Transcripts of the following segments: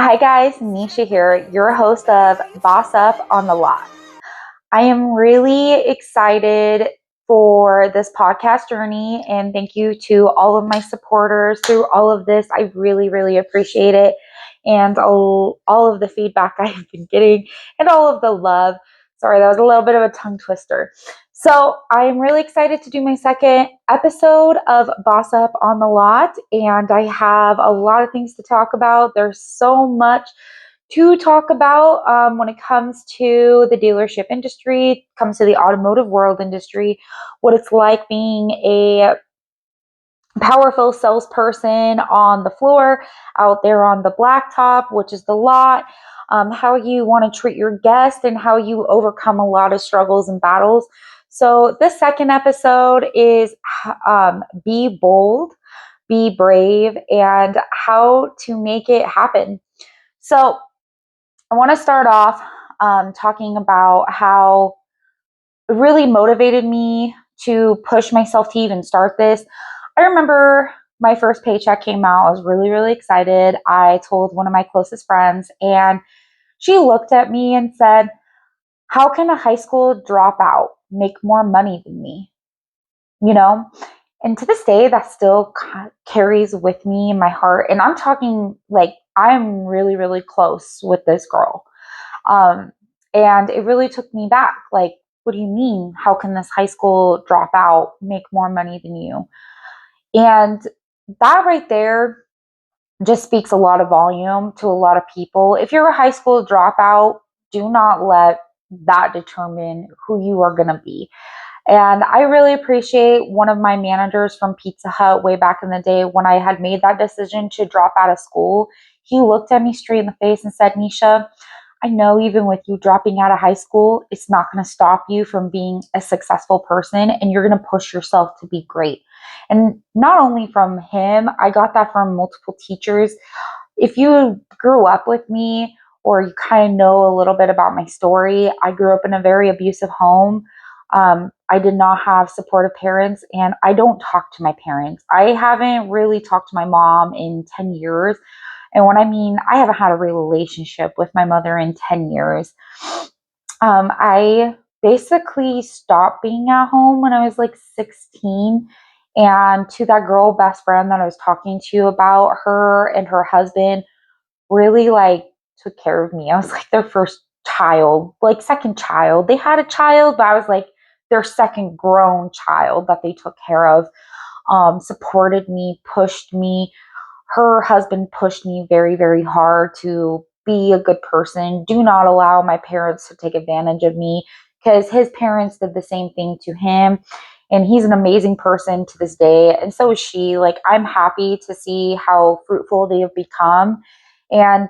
Hi guys, Neesha here, your host of Boss Up on the Lot. I am really excited for this podcast journey and thank you to all of my supporters through all of this. I really, really appreciate it and all of the feedback I've been getting and all of the love. Sorry, that was a little bit of a tongue twister. So I'm really excited to do my second episode of Boss Up on the Lot, and I have a lot of things to talk about. There's so much to talk about when it comes to the dealership industry, comes to the automotive world industry, what it's like being a powerful salesperson on the floor, out there on the blacktop, which is the lot, how you want to treat your guest, and how you overcome a lot of struggles and battles. So, this second episode is be bold, be brave, and how to make it happen. So, I want to start off talking about how it really motivated me to push myself to even start this. I remember my first paycheck came out. I was really, really excited. I told one of my closest friends, and she looked at me and said, "How can a high school dropout make more money than me?" You know? And to this day, that still carries with me in my heart. And I'm talking like I'm really, really close with this girl. Um, and it really took me back. Like, what do you mean? How can this high school dropout make more money than you? And that right there just speaks a lot of volume to a lot of people. If you're a high school dropout, do not let that determine who you are going to be. And I really appreciate one of my managers from Pizza Hut way back in the day when I had made that decision to drop out of school. He looked at me straight in the face and said, "Neesha, I know even with you dropping out of high school, it's not going to stop you from being a successful person, and you're going to push yourself to be great." And not only from him, I got that from multiple teachers. If you grew up with me or you kind of know a little bit about my story, I grew up in a very abusive home. I did not have supportive parents, and I don't talk to my parents. I haven't really talked to my mom in 10 years. And what I mean, I haven't had a real relationship with my mother in 10 years. I basically stopped being at home when I was like 16. And to that girl best friend that I was talking to you about, her and her husband really like took care of me. I was like their first child, like second child. They had a child, but I was like their second grown child that they took care of, supported me, pushed me. Her husband pushed me very, very hard to be a good person. Do not allow my parents to take advantage of me, because his parents did the same thing to him. And he's an amazing person to this day. And so is she. Like, I'm happy to see how fruitful they have become. And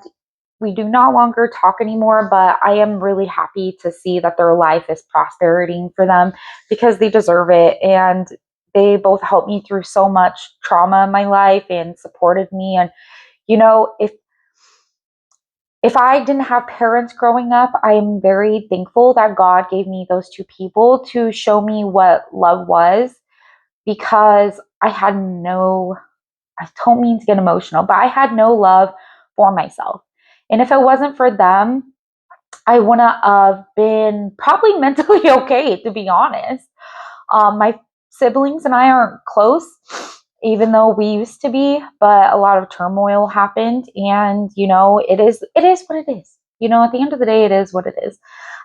we do not longer talk anymore, but I am really happy to see that their life is prospering for them because they deserve it. And they both helped me through so much trauma in my life and supported me. And, you know, if I didn't have parents growing up, I am very thankful that God gave me those two people to show me what love was, because I don't mean to get emotional, but I had no love for myself. And if it wasn't for them, I wouldn't have been probably mentally okay, to be honest. My siblings and I aren't close, even though we used to be, but a lot of turmoil happened. And, it is what it is. At the end of the day, it is what it is.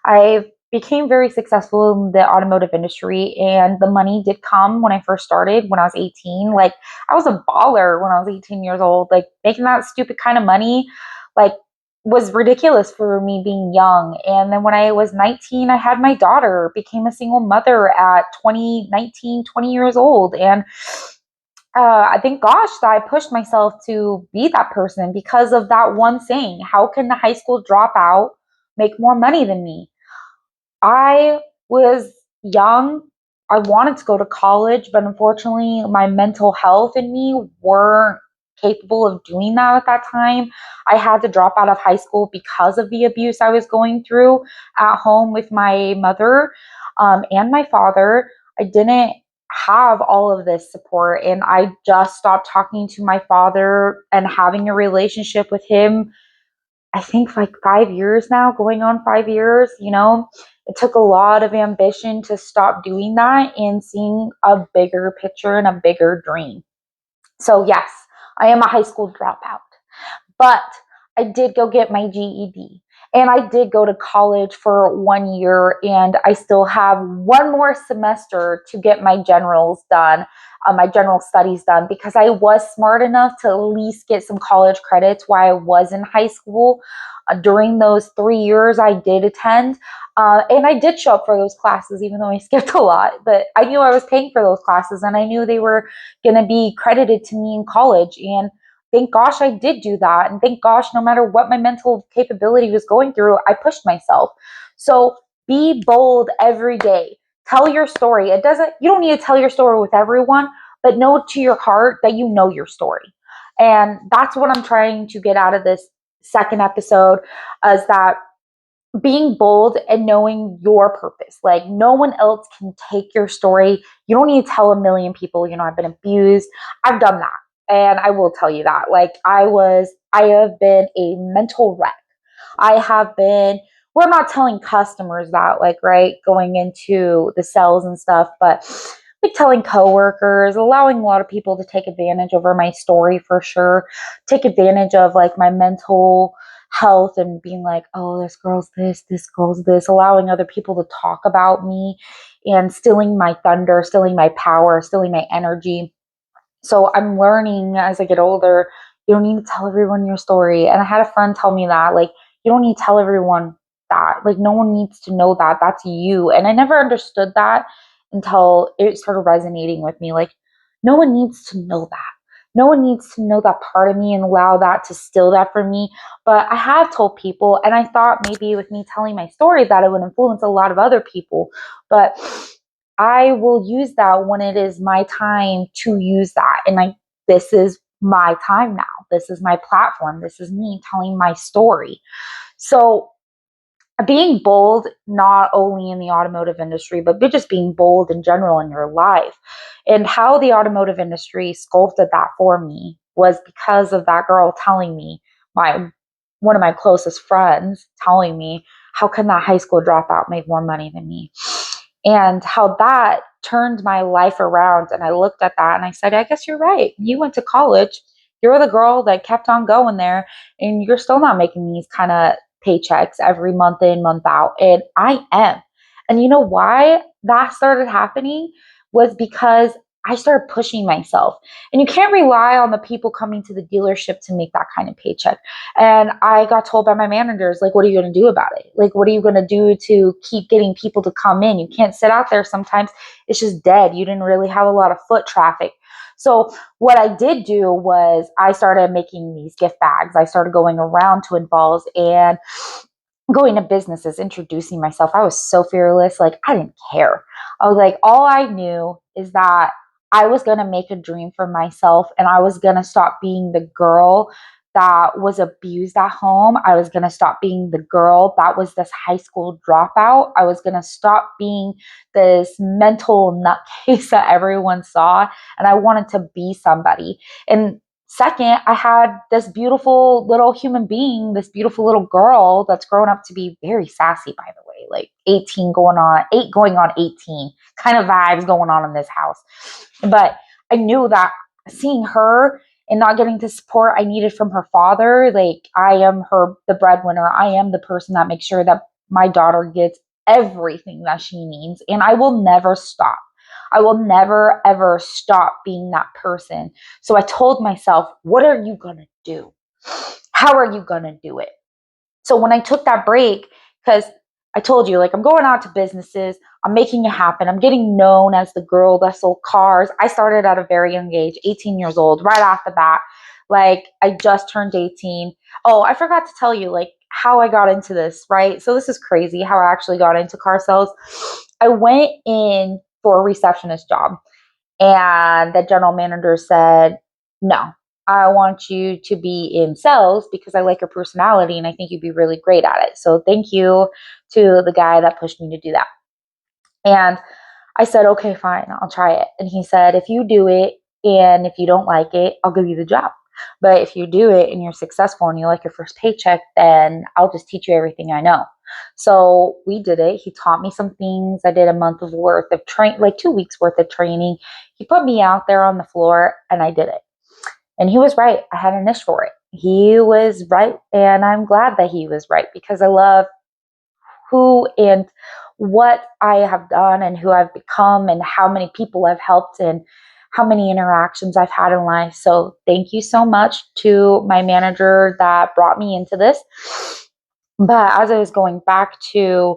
I became very successful in the automotive industry, and the money did come when I first started when I was 18. Like, I was a baller when I was 18 years old, like making that stupid kind of money. Like, was ridiculous for me being young. And then when I was 19, I had my daughter, became a single mother at 20 years old. And I think, gosh, that I pushed myself to be that person because of that one saying: how can the high school dropout make more money than me? I was young. I wanted to go to college, but unfortunately, my mental health and me weren't capable of doing that at that time. I had to drop out of high school because of the abuse I was going through at home with my mother, and my father. I didn't have all of this support, and I just stopped talking to my father and having a relationship with him I think like 5 years now, going on 5 years, it took a lot of ambition to stop doing that and seeing a bigger picture and a bigger dream. So yes, I am a high school dropout, but I did go get my GED and I did go to college for 1 year, and I still have one more semester to get my generals done, my general studies done, because I was smart enough to at least get some college credits while I was in high school. During those 3 years, I did attend. And I did show up for those classes, even though I skipped a lot. But I knew I was paying for those classes, and I knew they were going to be credited to me in college. And thank gosh I did do that. And thank gosh, no matter what my mental capability was going through, I pushed myself. So be bold every day. Tell your story. You don't need to tell your story with everyone, but know to your heart that you know your story. And that's what I'm trying to get out of this second episode, is that being bold and knowing your purpose. Like, no one else can take your story. You don't need to tell a million people, I've been abused. I've done that. And I will tell you that. Like, I have been a mental wreck. I have been, we're not telling customers that, like, right, going into the sales and stuff, but like telling coworkers, allowing a lot of people to take advantage over my story for sure, take advantage of like my mental health and being like, oh, this girl's this, allowing other people to talk about me and stealing my thunder, stealing my power, stealing my energy. So I'm learning as I get older, you don't need to tell everyone your story. And I had a friend tell me that, like, you don't need to tell everyone that. Like, no one needs to know that. That's you. And I never understood that until it started resonating with me. Like, no one needs to know that. No one needs to know that part of me and allow that to steal that from me. But I have told people, and I thought maybe with me telling my story that it would influence a lot of other people. But I will use that when it is my time to use that. And this is my time now. This is my platform. This is me telling my story. So being bold, not only in the automotive industry, but just being bold in general in your life. And how the automotive industry sculpted that for me was because of that girl telling me, one of my closest friends telling me, how can that high school dropout make more money than me? And how that turned my life around. And I looked at that and I said, I guess you're right. You went to college. You're the girl that kept on going there, and you're still not making these kind of paychecks every month in, month out. And I am. And you know why that started happening was because I started pushing myself. And you can't rely on the people coming to the dealership to make that kind of paycheck. And I got told by my managers, like, what are you going to do about it? Like, what are you going to do to keep getting people to come in? You can't sit out there. Sometimes it's just dead. You didn't really have a lot of foot traffic. So what I did do was I started making these gift bags. I started going around to Involves and going to businesses, introducing myself. I was so fearless. Like, I didn't care. I was like, all I knew is that I was going to make a dream for myself, and I was going to stop being the girl that was abused at home. I was going to stop being the girl that was this high school dropout. I was going to stop being this mental nutcase that everyone saw. And I wanted to be somebody. And second, I had this beautiful little human being, this beautiful little girl that's grown up to be very sassy, by the way, like 18 going on, 8 going on 18 kind of vibes going on in this house. But I knew that seeing her and not getting the support I needed from her father, like, I am the breadwinner. I am the person that makes sure that my daughter gets everything that she needs. And I will never stop. I will never, ever stop being that person. So I told myself, what are you going to do? How are you going to do it? So when I took that break, because I told you, like, I'm going out to businesses, I'm making it happen. I'm getting known as the girl that sold cars. I started at a very young age, 18 years old, right off the bat. Like, I just turned 18. Oh, I forgot to tell you, like, how I got into this, right? So this is crazy how I actually got into car sales. I went in for a receptionist job, and the general manager said, no, I want you to be in sales because I like your personality and I think you'd be really great at it. So thank you to the guy that pushed me to do that. And I said, okay, fine, I'll try it. And he said, if you do it and if you don't like it, I'll give you the job. But if you do it and you're successful and you like your first paycheck, then I'll just teach you everything I know. So we did it. He taught me some things. I did a month of worth of like 2 weeks worth of training. He put me out there on the floor and I did it. And he was right. I had an niche for it. He was right. And I'm glad that he was right because I love who and what I have done and who I've become and how many people I've helped and how many interactions I've had in life. So thank you so much to my manager that brought me into this. But as I was going back to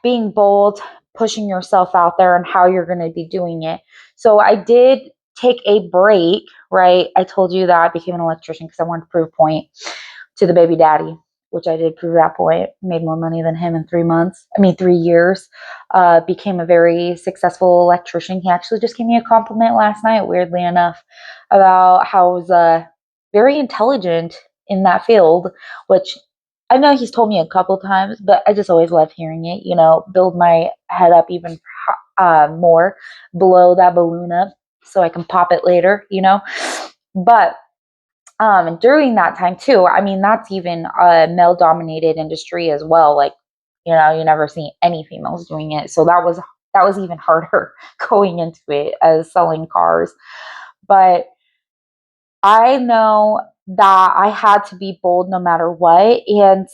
being bold, pushing yourself out there and how you're going to be doing it. So I did take a break, right? I told you that I became an electrician because I wanted to prove a point to the baby daddy, which I did prove that point. Made more money than him in 3 years. Became a very successful electrician. He actually just gave me a compliment last night, weirdly enough, about how I was very intelligent in that field, which I know he's told me a couple times, but I just always love hearing it, build my head up even more, blow that balloon up so I can pop it later. But during that time too, I mean, that's even a male dominated industry as well. Like, you never see any females doing it. So that was even harder going into it as selling cars. But I know that I had to be bold no matter what. And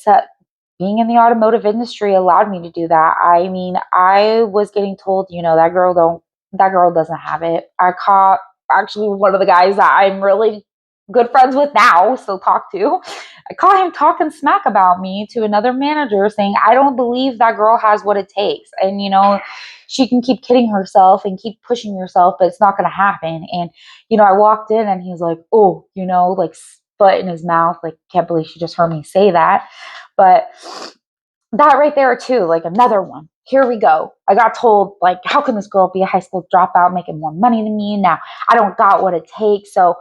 being in the automotive industry allowed me to do that. I mean, I was getting told, that girl doesn't have it. I caught actually one of the guys that I'm really good friends with now, still talk to. I caught him talking smack about me to another manager saying, I don't believe that girl has what it takes. And, she can keep kidding herself and keep pushing herself, but it's not going to happen. And, I walked in and he's like, oh, like spit in his mouth. Like, can't believe she just heard me say that. But that right there too, like another one. Here we go. I got told, like, how can this girl be a high school dropout making more money than me? Now I don't got what it takes. So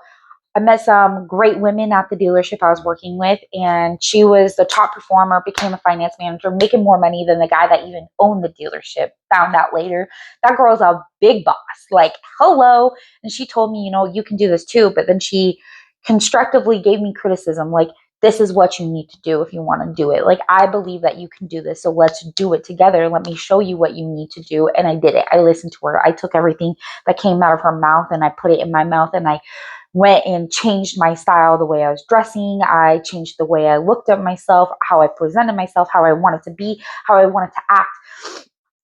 I met some great women at the dealership I was working with, and she was the top performer, became a finance manager, making more money than the guy that even owned the dealership. Found out later. That girl's a big boss. Like, hello. And she told me, you can do this too. But then she constructively gave me criticism, like, this is what you need to do if you want to do it. Like, I believe that you can do this. So let's do it together. Let me show you what you need to do. And I did it. I listened to her. I took everything that came out of her mouth and I put it in my mouth, and I went and changed my style, the way I was dressing. I changed the way I looked at myself, how I presented myself, how I wanted to be, how I wanted to act.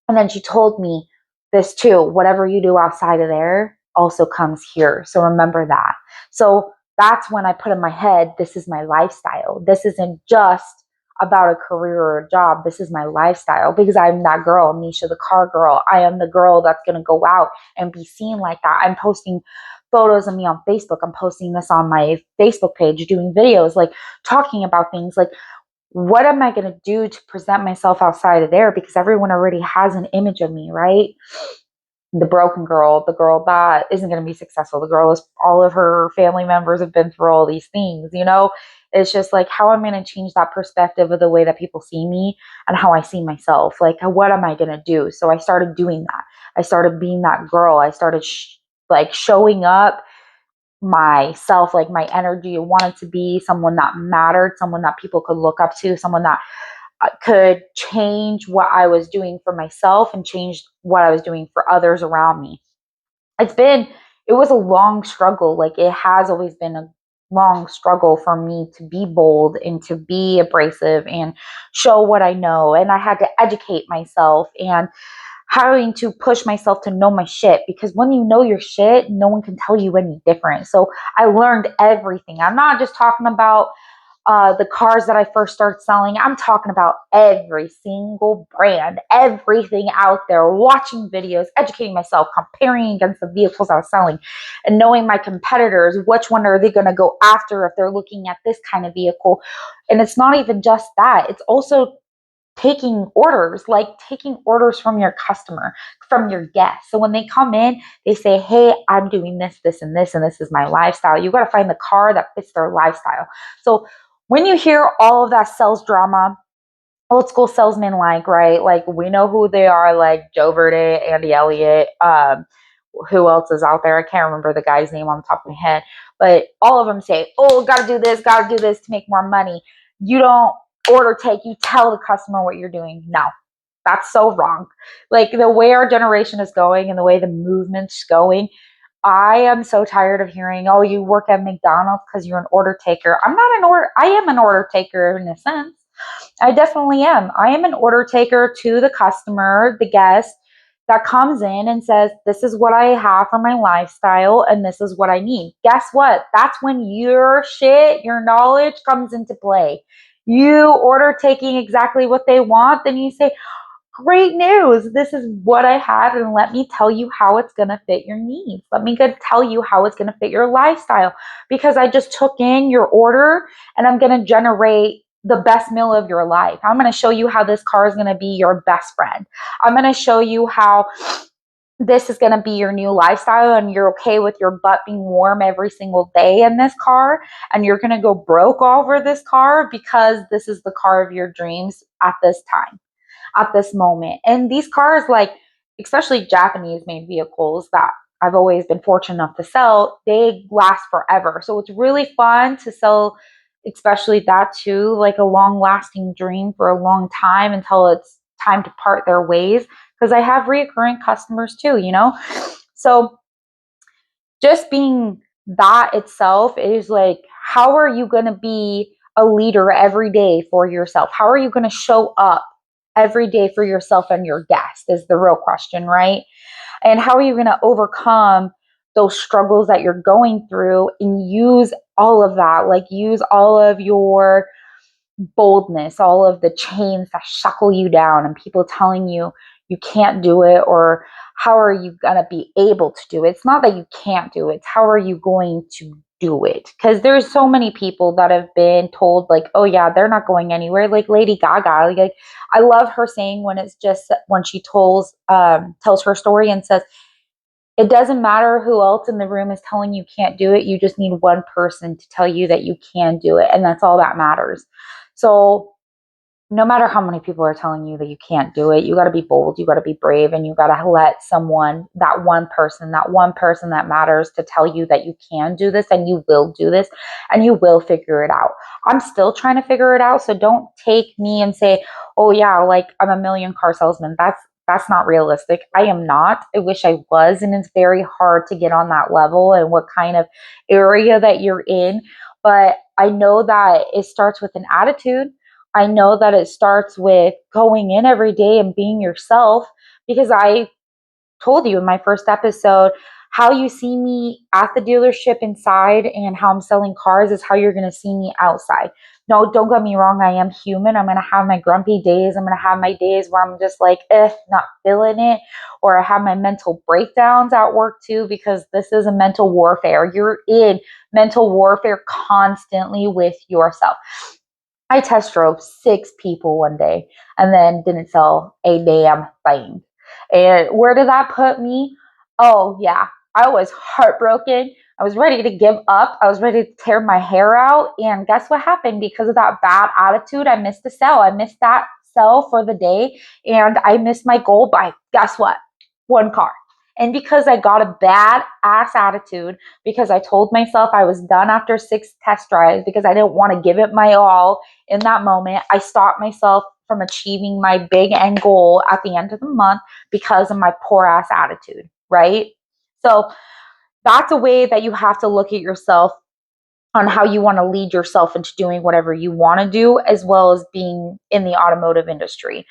And then she told me this too, whatever you do outside of there also comes here. So remember that. So that's when I put in my head, this is my lifestyle. This isn't just about a career or a job. This is my lifestyle because I'm that girl, Neesha, the car girl. I am the girl that's going to go out and be seen like that. I'm posting photos of me on Facebook. I'm posting this on my Facebook page, doing videos, like talking about things like, what am I going to do to present myself outside of there? Because everyone already has an image of me, right? The broken girl, the girl that isn't going to be successful, the girl is, all of her family members have been through all these things, It's just like, how am I going to change that perspective of the way that people see me and how I see myself? Like, what am I going to do? So I started doing that. I started being that girl. I started showing up myself, like my energy. I wanted to be someone that mattered, someone that people could look up to, someone that could change what I was doing for myself and change what I was doing for others around me. It was a long struggle. Like, it has always been a long struggle for me to be bold and to be abrasive and show what I know. And I had to educate myself and having to push myself to know my shit, because when you know your shit, no one can tell you any different. So I learned everything. I'm not just talking about the cars that I first started selling. I'm talking about every single brand, everything out there, watching videos, educating myself, comparing against the vehicles I was selling, and knowing my competitors, which one are they going to go after if they're looking at this kind of vehicle. And it's not even just that. It's also taking orders from your customer, from your guests. So when they come in, they say, hey, I'm doing this, this, and this, and this is my lifestyle. You got to find the car that fits their lifestyle. So when you hear all of that sales drama, old school salesmen, right? Like, we know who they are, like Joe Verde, Andy Elliott. who else is out there. I can't remember the guy's name on the top of my head, but all of them say, oh, gotta do this to make more money. You don't order take, you tell the customer what you're doing. No, that's so wrong. Like the way our generation is going and the way the movement's going, I am so tired of hearing, oh, you work at McDonald's because you're an order taker. I am an order taker in a sense. I definitely am. I am an order taker to the customer, the guest that comes in and says, this is what I have for my lifestyle and this is what I need. Guess what? That's when your shit, your knowledge comes into play. You order taking exactly what they want, then you say, great news. This is what I have, and let me tell you how it's going to fit your needs. Let me tell you how it's going to fit your lifestyle, because I just took in your order and I'm going to generate the best meal of your life. I'm going to show you how this car is going to be your best friend. I'm going to show you how this is going to be your new lifestyle and you're okay with your butt being warm every single day in this car, and you're going to go broke over this car because this is the car of your dreams at this time, at this moment. And these cars, like especially Japanese made vehicles that I've always been fortunate enough to sell, they last forever. So it's really fun to sell, especially that too, like a long lasting dream for a long time until it's time to part their ways. Because I have reoccurring customers too, you know? So just being that itself is like, how are you going to be a leader every day for yourself? How are you going to show up every day for yourself and your guest is the real question, right? And how are you going to overcome those struggles that you're going through and use all of that, like use all of your boldness, all of the chains that shackle you down and people telling you you can't do it, or how are you going to be able to do it? It's not that you can't do it, it's how are you going to do it? Because there's so many people that have been told like, oh yeah, they're not going anywhere, like Lady Gaga. Like I love her saying when it's just when she tells her story and says, it doesn't matter who else in the room is telling you can't do it. You just need one person to tell you that you can do it. And that's all that matters. So no matter how many people are telling you that you can't do it, you got to be bold, you got to be brave, and you got to let someone, that one person that matters to tell you that you can do this and you will do this and you will figure it out. I'm still trying to figure it out. So don't take me and say, oh yeah, like I'm a million car salesman. That's not realistic. I am not. I wish I was. And it's very hard to get on that level and what kind of area that you're in. But I know that it starts with an attitude. I know that it starts with going in every day and being yourself, because I told you in my first episode, how you see me at the dealership inside and how I'm selling cars is how you're going to see me outside. No, don't get me wrong. I am human. I'm going to have my grumpy days. I'm going to have my days where I'm just like, not feeling it. Or I have my mental breakdowns at work too, because this is a mental warfare. You're in mental warfare constantly with yourself. I test drove 6 people one day and then didn't sell a damn thing. And where did that put me? Oh, yeah. I was heartbroken. I was ready to give up. I was ready to tear my hair out. And guess what happened? Because of that bad attitude, I missed the sell. I missed that sell for the day. And I missed my goal by, guess what? One car. And because I got a bad ass attitude, because I told myself I was done after 6 test drives, because I didn't want to give it my all in that moment, I stopped myself from achieving my big end goal at the end of the month because of my poor ass attitude, right? So that's a way that you have to look at yourself on how you want to lead yourself into doing whatever you want to do, as well as being in the automotive industry.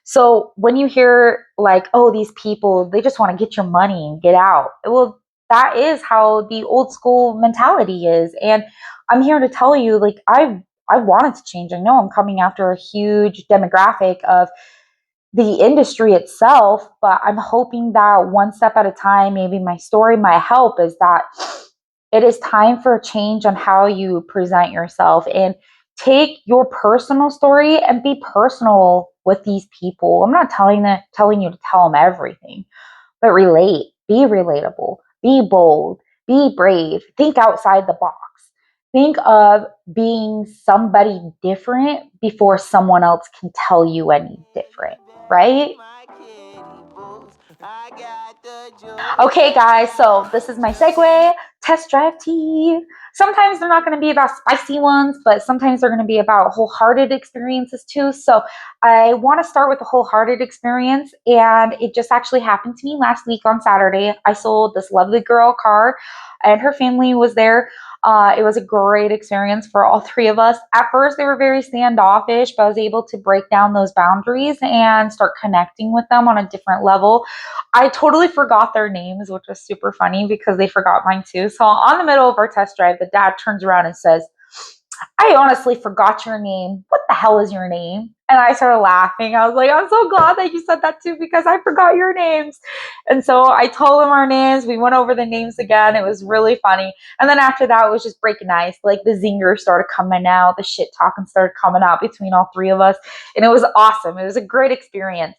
So when you hear like, oh, these people, they just want to get your money and get out. Well, that is how the old school mentality is. And I'm here to tell you, like, I wanted to change. I know I'm coming after a huge demographic of the industry itself, but I'm hoping that one step at a time, maybe my story might help, is that it is time for a change on how you present yourself and take your personal story and be personal with these people. I'm not telling you to tell them everything, but relate, be relatable, be bold, be brave, think outside the box. Think of being somebody different before someone else can tell you any different, right? Okay, guys, so this is my segue. Test drive tea. Sometimes they're not going to be about spicy ones, but sometimes they're going to be about wholehearted experiences too. So I want to start with the wholehearted experience, and it just actually happened to me last week on Saturday. I sold this lovely girl a car, and her family was there. It was a great experience for all three of us. At first, they were very standoffish, but I was able to break down those boundaries and start connecting with them on a different level. I totally forgot their names, which was super funny because they forgot mine too. So on the middle of our test drive, the dad turns around and says, I honestly forgot your name. What the hell is your name? And I started laughing. I was like, I'm so glad that you said that too because I forgot your names. And so I told him our names. We went over the names again. It was really funny. And then after that, it was just breaking ice. Like the zingers started coming out, the shit talking started coming out between all three of us. And it was awesome. It was a great experience.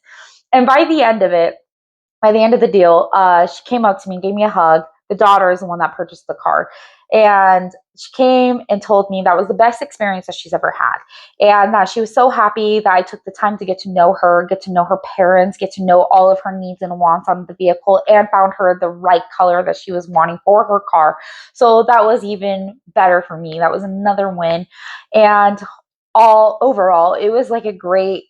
And by the end of the deal, she came up to me and gave me a hug. The daughter is the one that purchased the car. And she came and told me that was the best experience that she's ever had. And that she was so happy that I took the time to get to know her, get to know her parents, get to know all of her needs and wants on the vehicle, and found her the right color that she was wanting for her car. So that was even better for me. That was another win. And all overall, it was like a great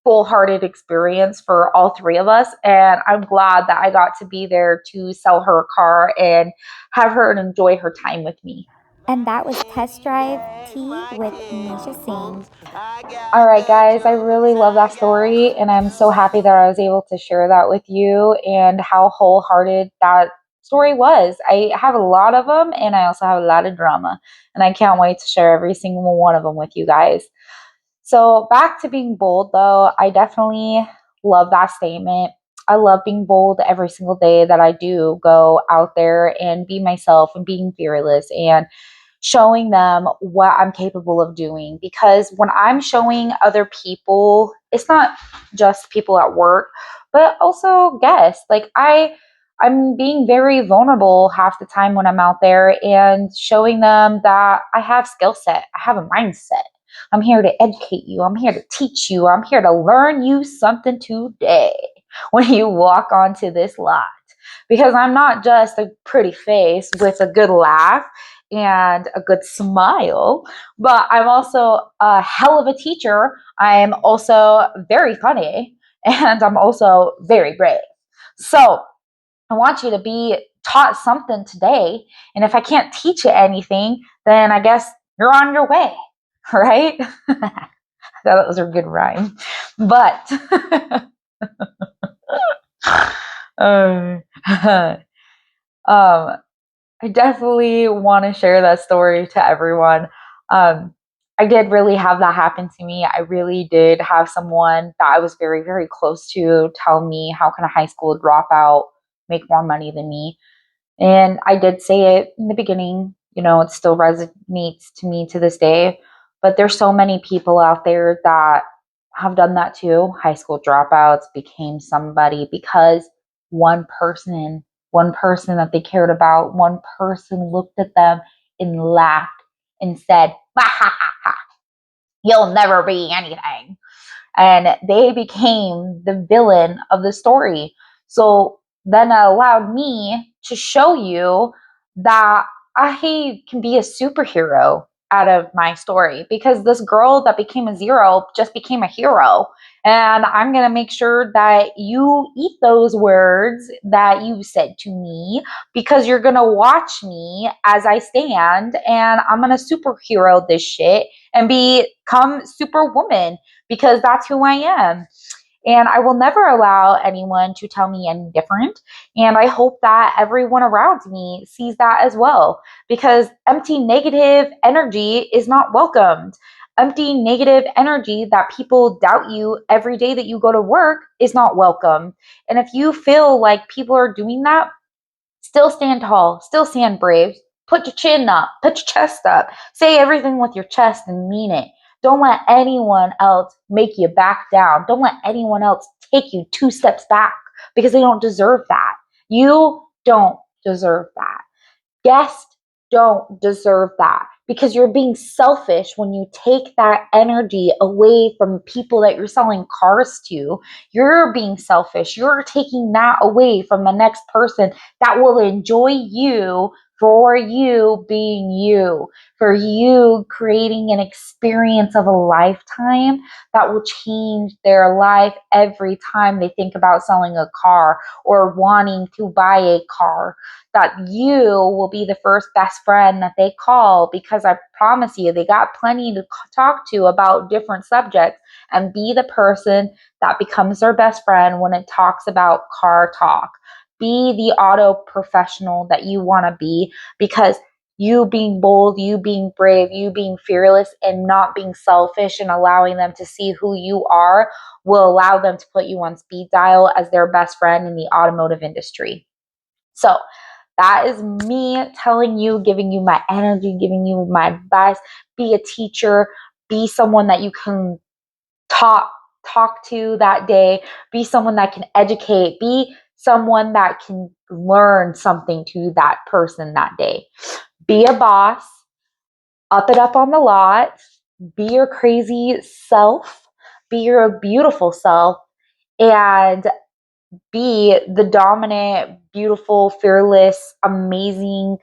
full-hearted experience for all three of us. And I'm glad that I got to be there to sell her a car and have her enjoy her time with me. And that was Test Drive Tea with Neesha Singh. All right, guys, I really love that story. And I'm so happy that I was able to share that with you and how wholehearted that story was. I have a lot of them and I also have a lot of drama. And I can't wait to share every single one of them with you guys. So back to being bold, though, I definitely love that statement. I love being bold every single day that I do go out there and be myself and being fearless and showing them what I'm capable of doing. Because when I'm showing other people, it's not just people at work, but also guests. I'm being very vulnerable half the time when I'm out there and showing them that I have skill set, I have a mindset. I'm here to educate you. I'm here to teach you. I'm here to learn you something today when you walk onto this lot. Because I'm not just a pretty face with a good laugh and a good smile, but I'm also a hell of a teacher. I'm also very funny and I'm also very brave. So I want you to be taught something today. And if I can't teach you anything, then I guess you're on your way, right? That was a good rhyme. But um, I definitely want to share that story to everyone. I did really have that happen to me. I really did have someone that I was very, very close to tell me, how can a high school dropout make more money than me? And I did say it in the beginning, it still resonates to me to this day. But there's so many people out there that have done that too. High school dropouts became somebody because one person, one person that they cared about, one person looked at them and laughed and said, ha ha ha ha, you'll never be anything. And they became the villain of the story. So then it allowed me to show you that I can be a superhero out of my story, because this girl that became a zero just became a hero. And I'm going to make sure that you eat those words that you said to me, because you're going to watch me as I stand and I'm going to superhero this shit and become superwoman, because that's who I am. And I will never allow anyone to tell me any different. And I hope that everyone around me sees that as well, because empty negative energy is not welcomed. Empty negative energy that people doubt you every day that you go to work is not welcome. And if you feel like people are doing that, still stand tall, still stand brave. Put your chin up, put your chest up. Say everything with your chest and mean it. Don't let anyone else make you back down. Don't let anyone else take you 2 steps back, because they don't deserve that. You don't deserve that. Guests don't deserve that, because you're being selfish when you take that energy away from people that you're selling cars to. You're being selfish. You're taking that away from the next person that will enjoy you for you being you, for you creating an experience of a lifetime that will change their life every time they think about selling a car or wanting to buy a car. That you will be the first best friend that they call, because I promise you, they got plenty to talk to about different subjects, and be the person that becomes their best friend when it talks about car talk. Be the auto professional that you want to be, because you being bold, you being brave, you being fearless, and not being selfish and allowing them to see who you are will allow them to put you on speed dial as their best friend in the automotive industry. So that is me telling you, giving you my energy, giving you my advice. Be a teacher, be someone that you can talk to that day, be someone that can educate, be someone that can learn something to that person that day. Be a boss, up it up on the lot, be your crazy self, be your beautiful self, and be the dominant, beautiful, fearless, amazing.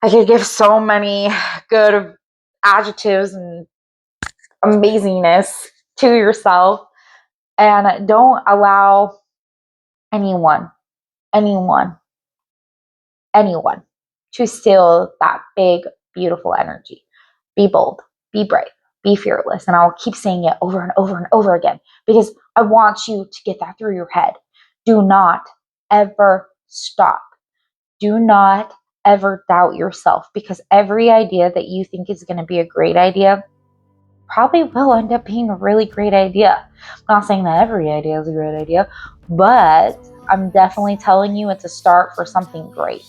I could give so many good adjectives and amazingness to yourself. And don't allow anyone, anyone, anyone to steal that big, beautiful energy. Be bold, be brave, be fearless. And I'll keep saying it over and over and over again, because I want you to get that through your head. Do not ever stop. Do not ever doubt yourself, because every idea that you think is going to be a great idea probably will end up being a really great idea. I'm not saying that every idea is a great idea, but I'm definitely telling you it's a start for something great.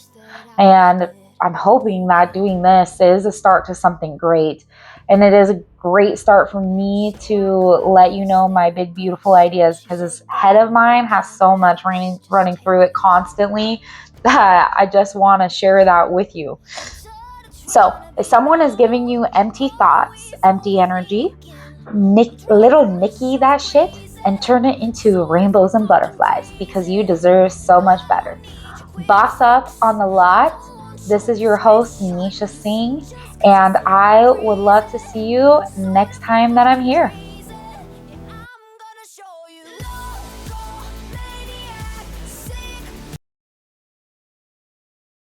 And I'm hoping that doing this is a start to something great. And it is a great start for me to let you know my big, beautiful ideas, because this head of mine has so much running through it constantly that I just want to share that with you. So if someone is giving you empty thoughts, empty energy, little Nicky that shit and turn it into rainbows and butterflies, because you deserve so much better. Boss up on the lot. This is your host, Neesha Singh, and I would love to see you next time that I'm here.